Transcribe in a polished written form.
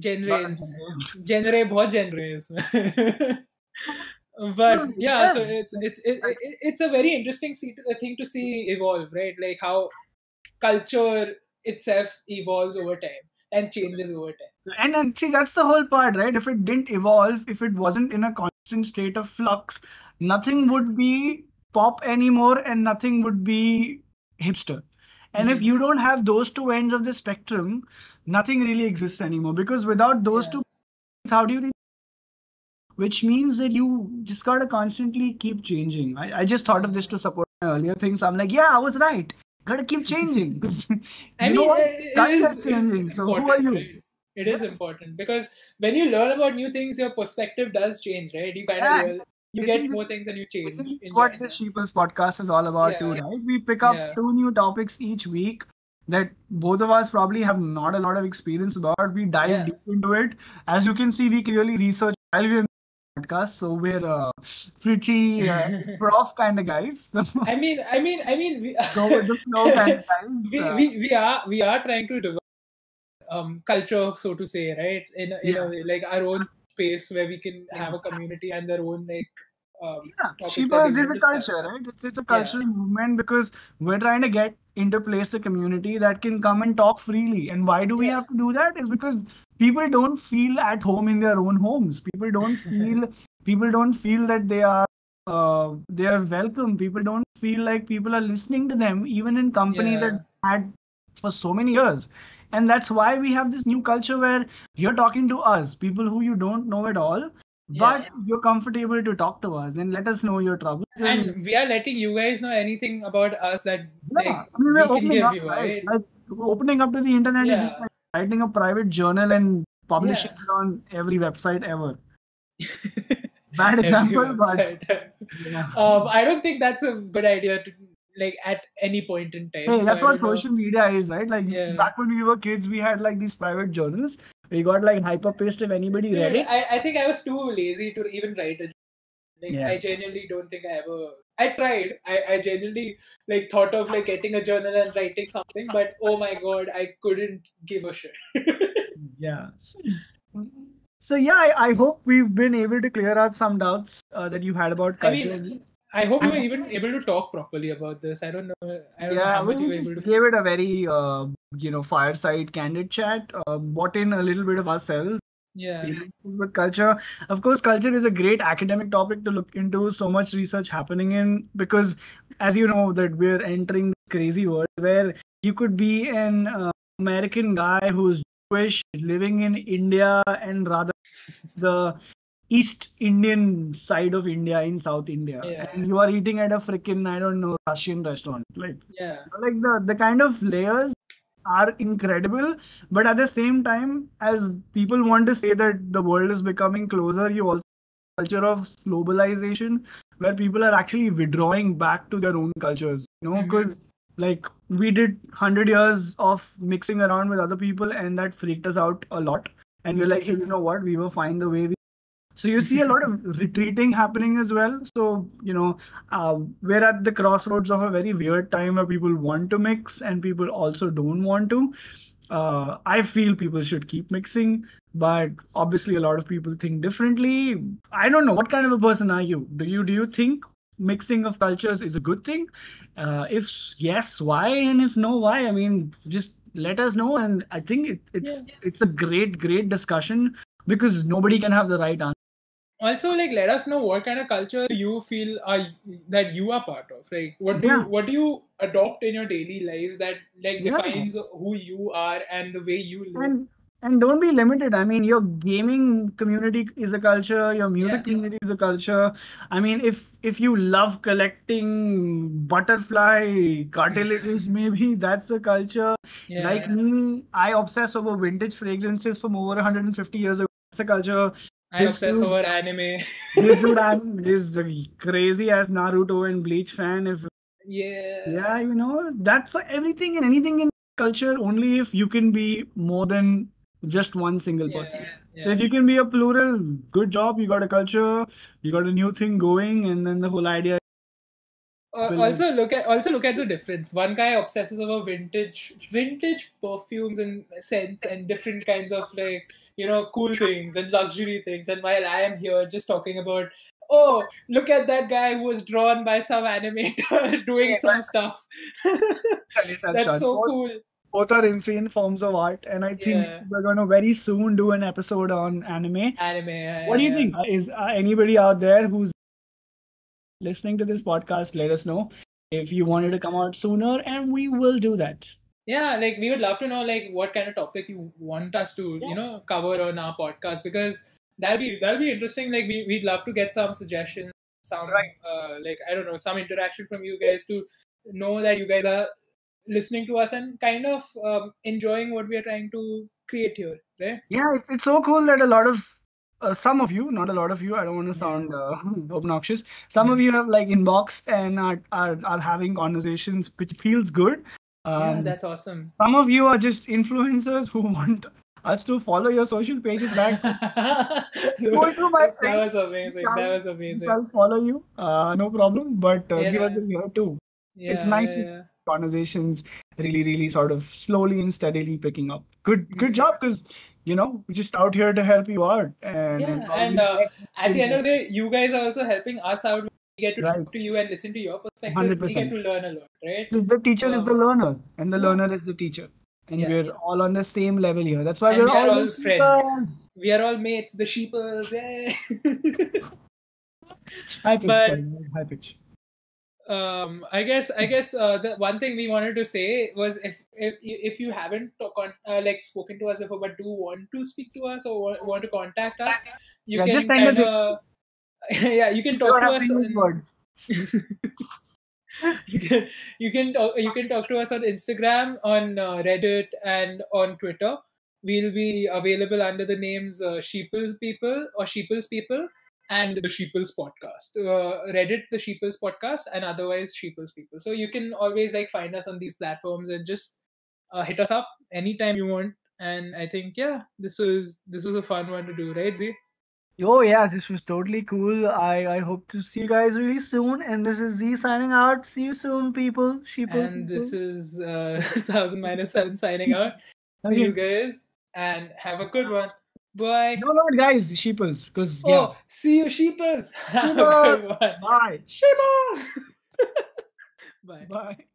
genres. Lot Genre बहुत genre है इसमें. But yeah, so it's a very interesting thing to see evolve, right? Like how culture itself evolves over time and changes over time. And see, that's the whole part, right? If it didn't evolve, if it wasn't in a constant state of flux, nothing would be pop anymore and nothing would be hipster. And if you don't have those two ends of the spectrum, nothing really exists anymore. Because without those Yeah. two, how do you really, which means that you just gotta constantly keep changing. I just thought of this to support my earlier things. I'm like, yeah, I was right. Gotta keep changing. I You know mean, what? Culture it is changing. So who are important, you? right? It is Yeah. important because when you learn about new things, your perspective does change, right? You kind of Yeah. you I get think more things and you this change is in what the general. Sheeples podcast is all about too, Yeah, right? We pick up yeah, two new topics each week that both of us probably have not a lot of experience about. We dive yeah. deep into it. As you can see, we clearly research while we're the podcast, so we're pretty prof kind of guys. We, Go with the flow kind of guys. we are trying to develop culture, so to say, right? In a Yeah. way, like our own space where we can have a community and their own like Yeah, topics that they Sheeples is want a to discuss. culture, right? It's a Yeah, cultural movement because we're trying to get into place a community that can come and talk freely. And why do we yeah, have to do that? Is because people don't feel at home in their own homes. People don't feel that they are welcome. People don't feel like people are listening to them, even in company that yeah, they had for so many years. And that's why we have this new culture where you're talking to us, people who you don't know at all, but yeah. you're comfortable to talk to us and let us know your troubles. And And we are letting you guys know anything about us that yeah, like I mean, we we're can opening give up, you, right? right? Like opening up to the internet is just Yeah, like writing a private journal and publishing yeah. it on every website ever. Bad Every example, but website. yeah. I don't think that's a good idea to like at any point in time. Hey, So that's I what don't know. social media is, right? Like Yeah. back when we were kids, we had like these private journals. We got like hyper-paced if anybody read Dude, it. I think I was too lazy to even write it. Like Yeah. I genuinely don't think I ever. I tried. I genuinely like thought of like getting a journal and writing something, but oh my god, I couldn't give a shit. Yeah. So yeah, I hope we've been able to clear out some doubts that you had about I mean, culture. I hope you were And even able to talk properly about this. I don't know. I don't know yeah, how much you we were able just to. gave it a very fireside, candid chat. Brought in a little bit of ourselves, Yeah. experiences with culture. Of course, culture is a great academic topic to look into. So much research happening in because, as you know, that we're entering this crazy world where you could be an American guy who's Jewish living in India and rather the East Indian side of India in South India, Yeah. and you are eating at a freaking, I don't know, Russian restaurant. Yeah. Like the kind of layers are incredible, but at the same time, as people want to say that the world is becoming closer, you also have a culture of globalization where people are actually withdrawing back to their own cultures. Hmm. Because like we did 100 years of mixing around with other people, and that freaked us out a lot. And we're like, hey, you know what? We were fine the way we. So you see a lot of retreating happening as well. So, we're at the crossroads of a very weird time where people want to mix and people also don't want to. I feel people should keep mixing, but obviously a lot of people think differently. I don't know. What kind of a person are you? Do you think mixing of cultures is a good thing? If yes, why? And if no, why? I mean, just let us know. And I think Yeah. it's a great discussion because nobody can have the right answer. Also, like, let us know what kind of culture do you feel are that you are part of. Like, Yeah, what do you adopt in your daily lives that like yeah. defines who you are and the way you live? And don't be limited. I mean, your gaming community is a culture, your music Yeah. community is a culture. I mean, if you love collecting butterfly cartilages, maybe that's a culture. Like Yeah. me, I obsess over vintage fragrances from over 150 years ago. That's a culture. I This obsess dude, over anime. this dude, is a crazy as Naruto and Bleach fan. If Yeah. yeah, that's everything and anything in culture only if you can be more than just one single person. Yeah. So if Yeah. you can be a plural, good job, you got a culture, you got a new thing going, and then the whole idea Also look at the difference. One guy obsesses over vintage perfumes and scents and different kinds of cool things and luxury things, and while I am here just talking about, oh, look at that guy who was drawn by some animator doing some stuff. That's so cool. Both are insane forms of art, and I think Yeah. we're going to very soon do an episode on anime. What do you Yeah. think? Is anybody out there who's listening to this podcast? Let us know if you wanted to come out sooner, and we will do that. Yeah, like we would love to know what kind of topic you want us to cover on our podcast, because that'll be interesting. Like we'd love to get some suggestions, some I don't know, some interaction from you guys to know that you guys are listening to us and kind of enjoying what we are trying to create here, right? Yeah, it's so cool that a lot of some of you, not a lot of you, I don't want to sound obnoxious. Some of you have like inboxed and are having conversations, which feels good. Yeah, that's awesome. Some of you are just influencers who want us to follow your social pages back. That was amazing. That was amazing. I'll follow you, no problem. But give us a year too. Yeah, it's nice to see conversations really sort of slowly and steadily picking up. Good job, because we're just out here to help you out. And at the end of the day, you guys are also helping us out. We get to talk to you and listen to your perspectives. 100%. We get to learn a lot, right? The teacher is the learner, and the learner is the teacher. And we're all on the same level here. That's why we're all friends. We are all mates, the Sheeples. Yay! High pitch. I guess the one thing we wanted to say was if you haven't spoken to us before but do want to speak to us or want to contact us, you can kind of you can talk to us. You can talk to us on Instagram, on Reddit, and on Twitter. We'll be available under the names Sheeples People or Sheeples People and the Sheeples Podcast. Reddit, the Sheeples Podcast, and otherwise Sheeples People. So you can always find us on these platforms and just hit us up anytime you want. And I think this was a fun one to do, right, Z? Oh yeah, this was totally cool. I hope to see you guys really soon. And this is Z signing out. See you soon, people. Sheeples. And this is 1000-7 signing out. See you guys and have a good one. Bye. No, guys, Sheeples. Because see you, Sheeples. Have a good one. Bye. Sheeples. Bye. Bye.